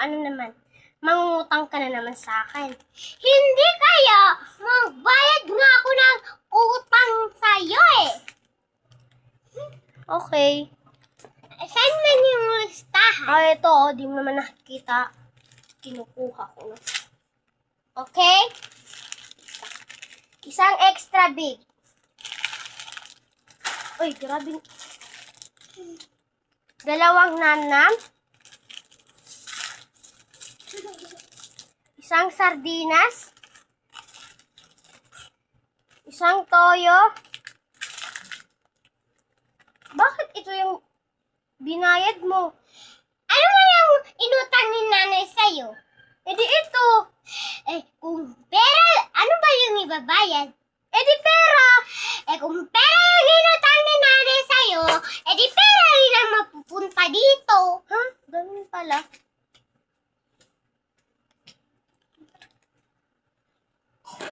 Ano naman? Mangungutang ka na naman sa akin. Hindi kaya, magbayad nga ako ng utang sa'yo eh. Okay. Saan man yung listahan? Ito di mo naman nakikita. Kinukuha ko na. Okay? Isang extra big. Uy, grabe. Dalawang nanam. Isang sardinas. Isang toyo. Bakit ito yung binayad mo? Ano nga yung inutang ni nanay sa'yo? Eh di ito. Kung pera, ano ba yung ibabayad? Di pera. Kung pera yung inutang ni nanay sa'yo, di pera rin ang mapupunta dito. Ha? Ganun pala.